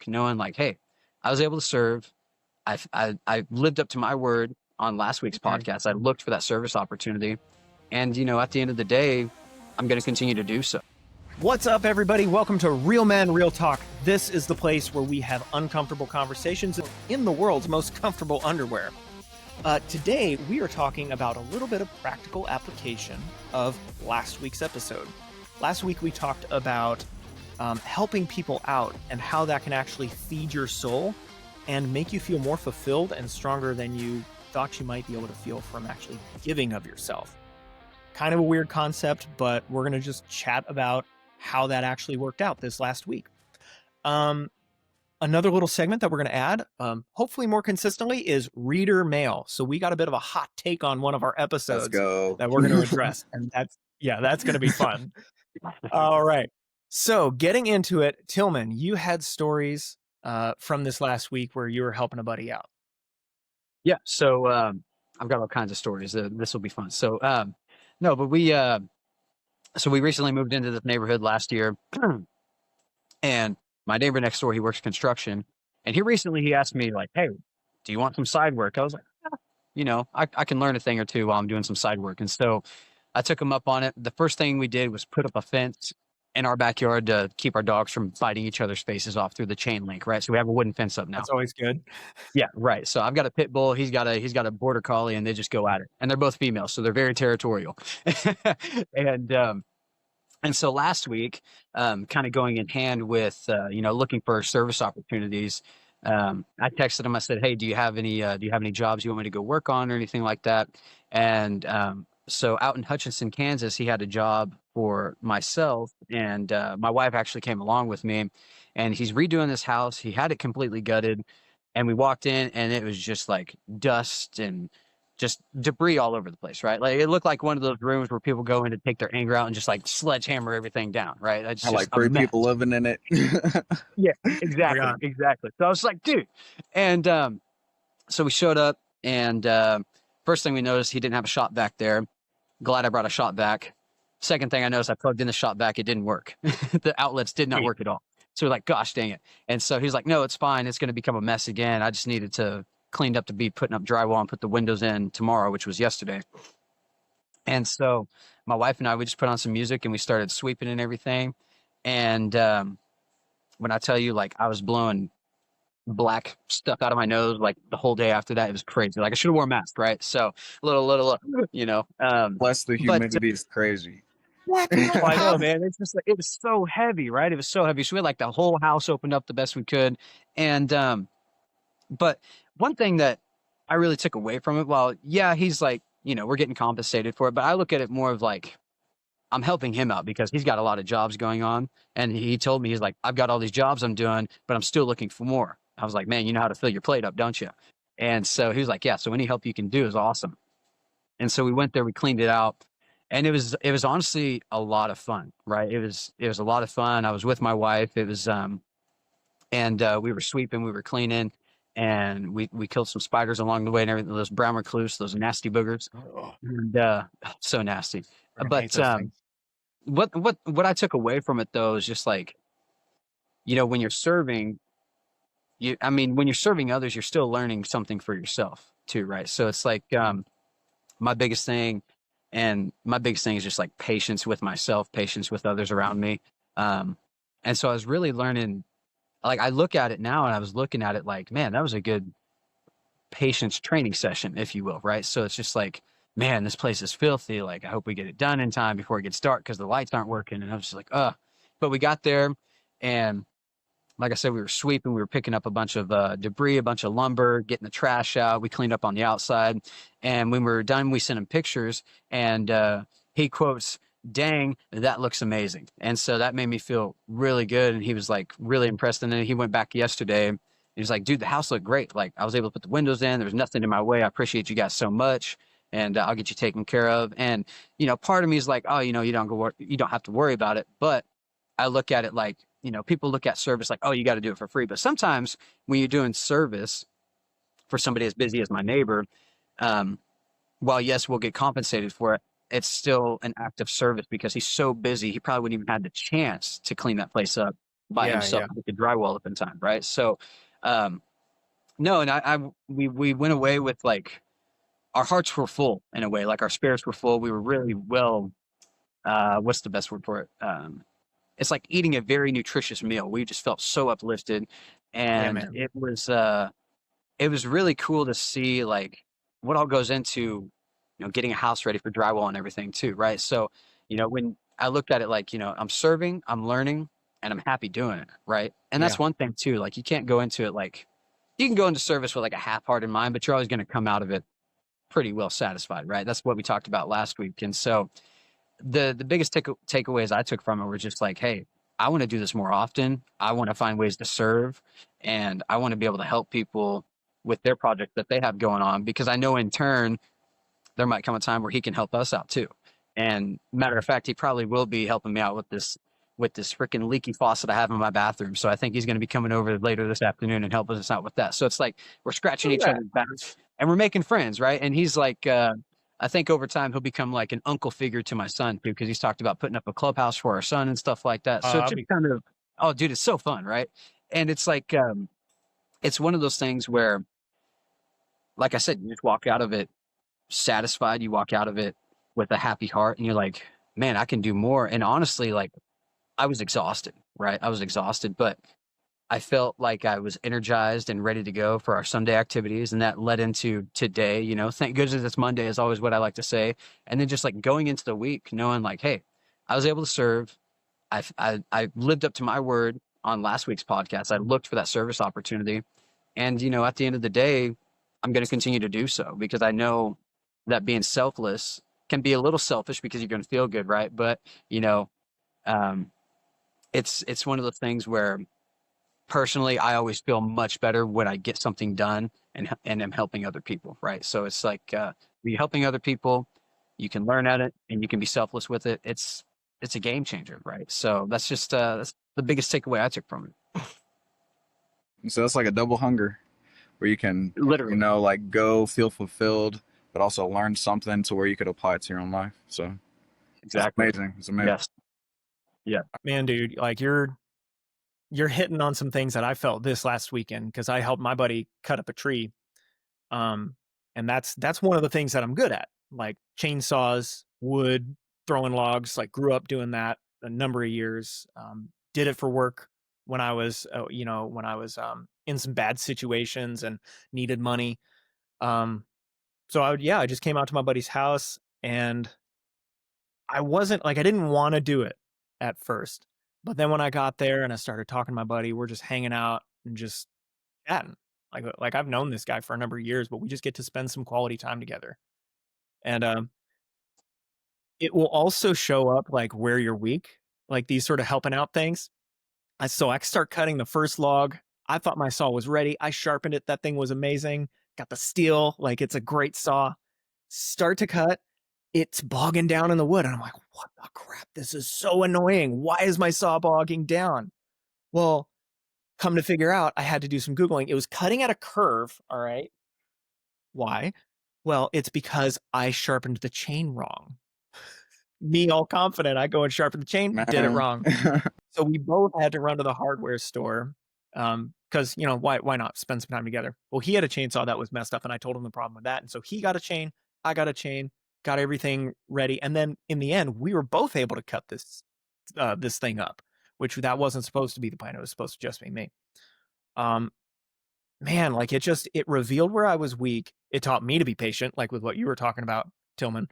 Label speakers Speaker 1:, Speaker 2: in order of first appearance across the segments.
Speaker 1: knowing like, hey, I was able to serve. I lived up to my word on last week's podcast. I looked for that service opportunity. And, at the end of the day, I'm going to continue to do so.
Speaker 2: What's up, everybody? Welcome to Real Men, Real Talk. This is the place where we have uncomfortable conversations in the world's most comfortable underwear. Today, we are talking about a little bit of practical application of last week's episode. Last week, we talked about helping people out and how that can actually feed your soul and make you feel more fulfilled and stronger than you thought you might be able to feel from actually giving of yourself. Kind of a weird concept, but we're going to just chat about how that actually worked out this last week. Another little segment that we're going to add, hopefully more consistently, is reader mail. So we got a bit of a hot take on one of our episodes that we're going to address. And that's going to be fun. All right. So getting into it, Tilghman, you had stories from this last week where you were helping a buddy out.
Speaker 1: Yeah. So I've got all kinds of stories. This will be fun. So no, but we recently moved into this neighborhood last year, and my neighbor next door, he works construction, and he asked me like, "Hey, do you want some side work?" I was like, I can learn a thing or two while I'm doing some side work. And so I took him up on it. The first thing we did was put up a fence in our backyard to keep our dogs from biting each other's faces off through the chain link, right? So we have a wooden fence up now.
Speaker 2: That's always good.
Speaker 1: Yeah, right. So I've got a pit bull. He's got a border collie, and they just go at it. And they're both females, so they're very territorial. And so last week, kind of going in hand with looking for service opportunities, I texted him. I said, "Hey, do you have any jobs you want me to go work on or anything like that?" And so out in Hutchinson, Kansas, he had a job for myself, and my wife actually came along with me. And he's redoing this house. He had it completely gutted, and we walked in, and it was just like dust and just debris all over the place, right? Like it looked like one of those rooms where people go in to take their anger out and just like sledgehammer everything down, right? It's
Speaker 3: I like three people living in it.
Speaker 1: Yeah, exactly. So I was like, dude. And so we showed up, and first thing we noticed, he didn't have a shop vac there. Glad I brought a shop vac. Second thing I noticed, I plugged in the shop vac. It didn't work. The outlets did not work at all. So we're like, gosh, dang it. And so he's like, no, it's fine. It's going to become a mess again. I just needed to clean up to be putting up drywall and put the windows in tomorrow, which was yesterday. And so my wife and I, we just put on some music and we started sweeping and everything. And when I tell you, like, I was blowing black stuff out of my nose like the whole day after that, it was crazy. Like I should have worn a mask, right? So little
Speaker 3: Plus the humidity is crazy.
Speaker 1: I know, man. It's just like, it was so heavy, right? It was so heavy. So we had like the whole house opened up the best we could. And but one thing that I really took away from it, well, yeah, he's like, we're getting compensated for it, but I look at it more of like, I'm helping him out because he's got a lot of jobs going on. And he told me, he's like, I've got all these jobs I'm doing, but I'm still looking for more. I was like, man, you know how to fill your plate up, don't you? And so he was like, yeah, so any help you can do is awesome. And so we went there, we cleaned it out, and it was honestly a lot of fun, right? It was a lot of fun. I was with my wife. It was, and we were sweeping, we were cleaning, and we killed some spiders along the way and everything. Those brown recluse, those nasty boogers, and so nasty. But what I took away from it though is just like, when you're serving, when you're serving others, you're still learning something for yourself too, right? So it's like my biggest thing is just like patience with myself, patience with others around me. And so I was really learning. Like I look at it now, and I was looking at it like, man, that was a good patience training session, if you will, right? So it's just like, man, this place is filthy. Like I hope we get it done in time before it gets dark because the lights aren't working. And I was just like, but we got there, and like I said, we were sweeping, we were picking up a bunch of debris, a bunch of lumber, getting the trash out. We cleaned up on the outside, and when we were done, we sent him pictures, and he quotes, "Dang, that looks amazing." And so that made me feel really good. And he was like really impressed. And then he went back yesterday. And he was like, dude, the house looked great. Like I was able to put the windows in. There was nothing in my way. I appreciate you guys so much. And I'll get you taken care of. And, part of me is like, oh, you don't have to worry about it. But I look at it like, people look at service like, oh, you got to do it for free. But sometimes when you're doing service for somebody as busy as my neighbor, while yes, we'll get compensated for it, it's still an act of service because he's so busy. He probably wouldn't even have the chance to clean that place up by himself to get the drywall up in time, right? So, no, and we went away with like our hearts were full in a way, like our spirits were full. We were really well. What's the best word for it? It's like eating a very nutritious meal. We just felt so uplifted, and it was really cool to see like what all goes into, getting a house ready for drywall and everything too, right? So, when I looked at it like, I'm serving, I'm learning, and I'm happy doing it, right? And that's one thing too. Like you can't go into it like you can go into service with like a half-hearted mind, but you're always going to come out of it pretty well satisfied, right? That's what we talked about last week. And so the biggest takeaways I took from it were just like, hey, I want to do this more often. I want to find ways to serve, and I want to be able to help people with their project that they have going on, because I know in turn there might come a time where he can help us out too. And matter of fact, he probably will be helping me out with this freaking leaky faucet I have in my bathroom. So I think he's going to be coming over later this afternoon and helping us out with that. So it's like we're scratching each other's backs and we're making friends, right? And he's like, I think over time he'll become like an uncle figure to my son too, because he's talked about putting up a clubhouse for our son and stuff like that. So just kind of, oh, dude, it's so fun, right? And it's like, it's one of those things where, like I said, you just walk out of it satisfied. You walk out of it with a happy heart, and you're like, man, I can do more. And honestly, like I was exhausted, right? I was exhausted, but I felt like I was energized and ready to go for our Sunday activities. And that led into today, thank goodness it's Monday is always what I like to say. And then just like going into the week, knowing like, hey, I was able to serve. I lived up to my word on last week's podcast. I looked for that service opportunity. And, at the end of the day, I'm going to continue to do so, because I know that being selfless can be a little selfish because you're going to feel good, right? But, it's one of those things where personally, I always feel much better when I get something done and am helping other people, right? So it's like when you're helping other people, you can learn at it and you can be selfless with it. It's a game changer, right? So that's just that's the biggest takeaway I took from it.
Speaker 3: So that's like a double hunger where you can
Speaker 1: Literally,
Speaker 3: like go feel fulfilled, but also learn something to where you could apply it to your own life. So
Speaker 1: exactly.
Speaker 3: it's amazing. It's amazing.
Speaker 1: Yes. Yeah.
Speaker 2: Man, dude, like you're hitting on some things that I felt this last weekend, because I helped my buddy cut up a tree. And that's one of the things that I'm good at, like chainsaws, wood, throwing logs, like grew up doing that a number of years. Did it for work when I was, in some bad situations and needed money. So I just came out to my buddy's house, and I didn't want to do it at first. But then when I got there and I started talking to my buddy, we're just hanging out and just chatting. Like I've known this guy for a number of years, but we just get to spend some quality time together. And it will also show up like where you're weak, like these sort of helping out things. So I start cutting the first log. I thought my saw was ready. I sharpened it. That thing was amazing. Got the steel, like it's a great saw. Start to cut. It's bogging down in the wood. And I'm like, what the crap? This is so annoying. Why is my saw bogging down? Well, come to figure out, I had to do some Googling. It was cutting at a curve. All right. Why? Well, it's because I sharpened the chain wrong. Me all confident, I go and sharpen the chain, did it wrong. So we both had to run to the hardware store. Because why not spend some time together? Well, he had a chainsaw that was messed up, and I told him the problem with that. And so he got a chain, I got a chain, got everything ready. And then in the end, we were both able to cut this thing up, which that wasn't supposed to be the plan. It was supposed to just be me. Man, like it revealed where I was weak. It taught me to be patient, like with what you were talking about, Tilghman.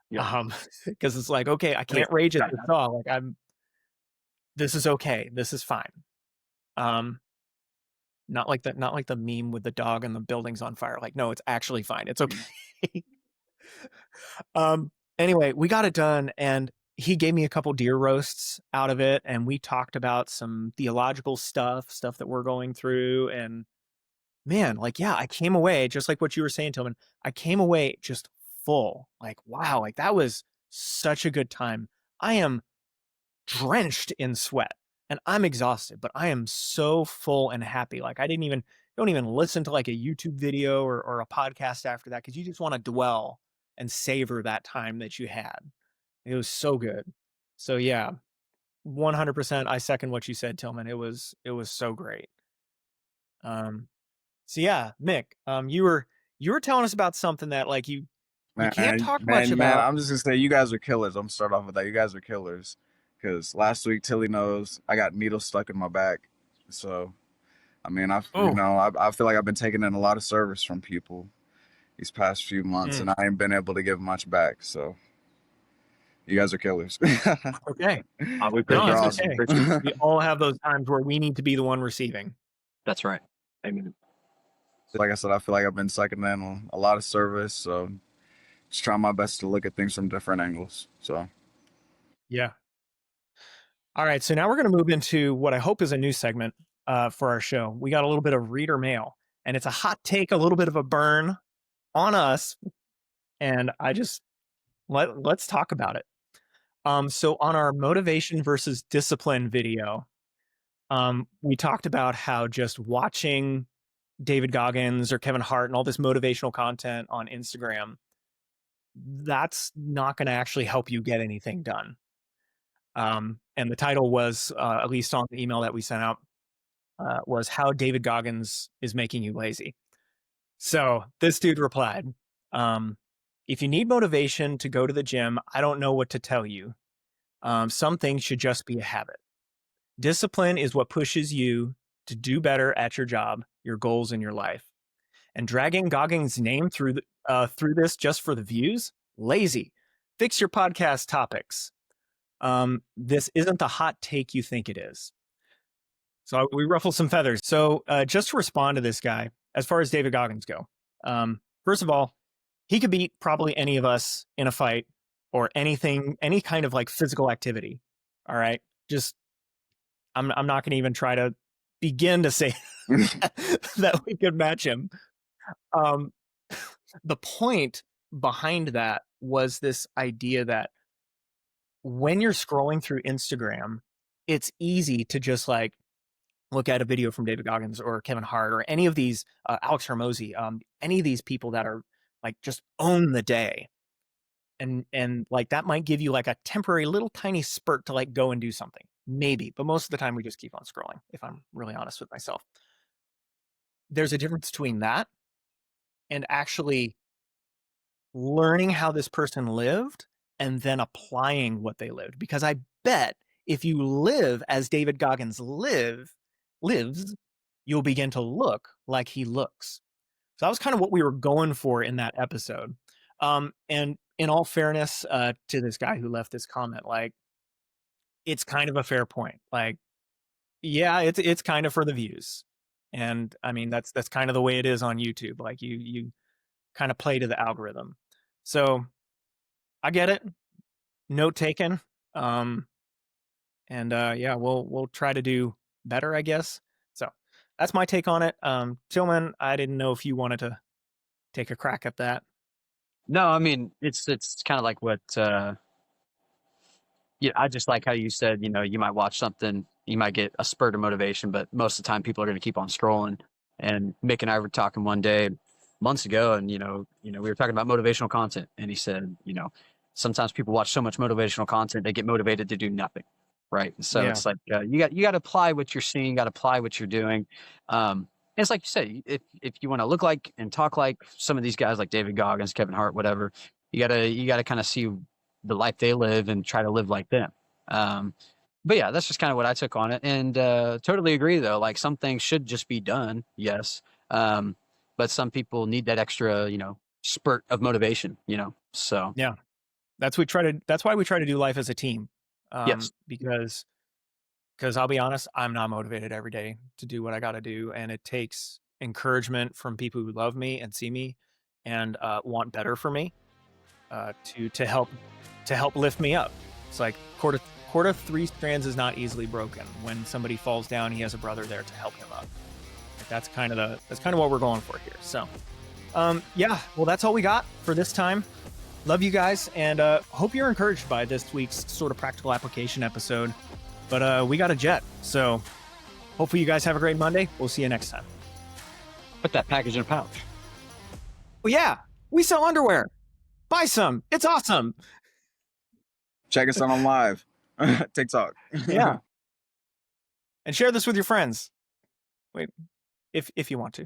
Speaker 1: Yeah.
Speaker 2: Because it's like, okay, I can't rage at the saw. Like this is okay. This is fine. Not like the meme with the dog and the building's on fire. Like, no, it's actually fine. It's okay. Anyway, we got it done, and he gave me a couple deer roasts out of it, and we talked about some theological stuff that we're going through. And man, like, yeah, I came away just like what you were saying, Tillman. I came away just full. Like, wow, like that was such a good time. I am drenched in sweat and I'm exhausted, but I am so full and happy. Like I don't even listen to like a YouTube video or a podcast after that, because you just want to dwell and savor that time that you had. It was so good. So yeah, 100%. I second what you said, Tilghman. It was so great. So yeah, Mick, you were telling us about something that like you can't talk much
Speaker 3: Man,
Speaker 2: about.
Speaker 3: I'm just gonna say you guys are killers. I'm gonna start off with that. You guys are killers. Because last week, Tilly knows I got needles stuck in my back. So, I mean,
Speaker 2: Oh,
Speaker 3: I feel like I've been taking in a lot of service from people these past few months,
Speaker 2: mm,
Speaker 3: and I ain't been able to give much back. So, you guys are killers.
Speaker 2: okay.
Speaker 1: We
Speaker 3: You're
Speaker 2: No,
Speaker 1: appreciate
Speaker 2: that's
Speaker 1: it, man.
Speaker 3: awesome.
Speaker 2: okay.
Speaker 1: Appreciate it.
Speaker 2: We all have those times where we need to be the one receiving.
Speaker 1: That's right. Amen.
Speaker 3: Like I said, I feel like I've been sucking in a lot of service. So, just trying my best to look at things from different angles. So,
Speaker 2: Yeah. All right. So now we're going to move into what I hope is a new segment for our show. We got a little bit of reader mail, and it's a hot take, a little bit of a burn on us. And I just let's talk about it. So on our motivation versus discipline video, we talked about how just watching David Goggins or Kevin Hart and all this motivational content on Instagram, that's not going to actually help you get anything done. And the title was, at least on the email that we sent out, was How David Goggins is Making You Lazy. So this dude replied, if you need motivation to go to the gym, I don't know what to tell you. Some things should just be a habit. Discipline is what pushes you to do better at your job, your goals in your life. And dragging Goggins' name through this just for the views, lazy. Fix your podcast topics. This isn't the hot take you think it is. So we ruffle some feathers. So just to respond to this guy, as far as David Goggins go, first of all, he could beat probably any of us in a fight or anything, any kind of like physical activity. All right, just I'm not going to even try to begin to say that we could match him. The point behind that was this idea that when you're scrolling through Instagram, it's easy to just like look at a video from David Goggins or Kevin Hart or any of these, Alex Hermosi, any of these people that are like just own the day. And like that might give you like a temporary little tiny spurt to like go and do something. Maybe, but most of the time we just keep on scrolling, if I'm really honest with myself. There's a difference between that and actually learning how this person lived and then applying what they lived. Because I bet if you live as David Goggins lives, you'll begin to look like he looks. So that was kind of what we were going for in that episode. And in all fairness to this guy who left this comment, like, it's kind of a fair point. Like, yeah, it's kind of for the views. And I mean, that's kind of the way it is on YouTube. Like you kind of play to the algorithm. So I get it. Note taken. And yeah, we'll try to do better, I guess. So that's my take on it. Tillman, I didn't know if you wanted to take a crack at that.
Speaker 1: No, I mean it's kind of like what yeah, I just like how you said, you might watch something, you might get a spurt of motivation, but most of the time people are going to keep on scrolling. And Mick and I were talking one day months ago, and we were talking about motivational content, and he said, sometimes people watch so much motivational content they get motivated to do nothing, right? And so
Speaker 2: Yeah.
Speaker 1: it's like you got to apply what you're seeing, got to apply what you're doing. And it's like you say, if you want to look like and talk like some of these guys, like David Goggins, Kevin Hart, whatever, you gotta kind of see the life they live and try to live like them. But yeah, that's just kind of what I took on it, and totally agree though. Like some things should just be done, yes, but some people need that extra, spurt of motivation. So
Speaker 2: Yeah. That's why we try to do life as a team.
Speaker 1: yes,
Speaker 2: Because I'll be honest, I'm not motivated every day to do what I got to do, and it takes encouragement from people who love me and see me and want better for me to help lift me up. It's like cord of three strands is not easily broken. When somebody falls down, he has a brother there to help him up. Like that's kind of what we're going for here. So, yeah, well, that's all we got for this time. Love you guys, and hope you're encouraged by this week's sort of practical application episode. But we got a jet, so hopefully you guys have a great Monday. We'll see you next time.
Speaker 1: put that package in a pouch.
Speaker 2: Well, yeah, we sell underwear. Buy some. It's awesome.
Speaker 3: check us out on live. TikTok.
Speaker 2: Yeah. And share this with your friends. Wait, if you want to.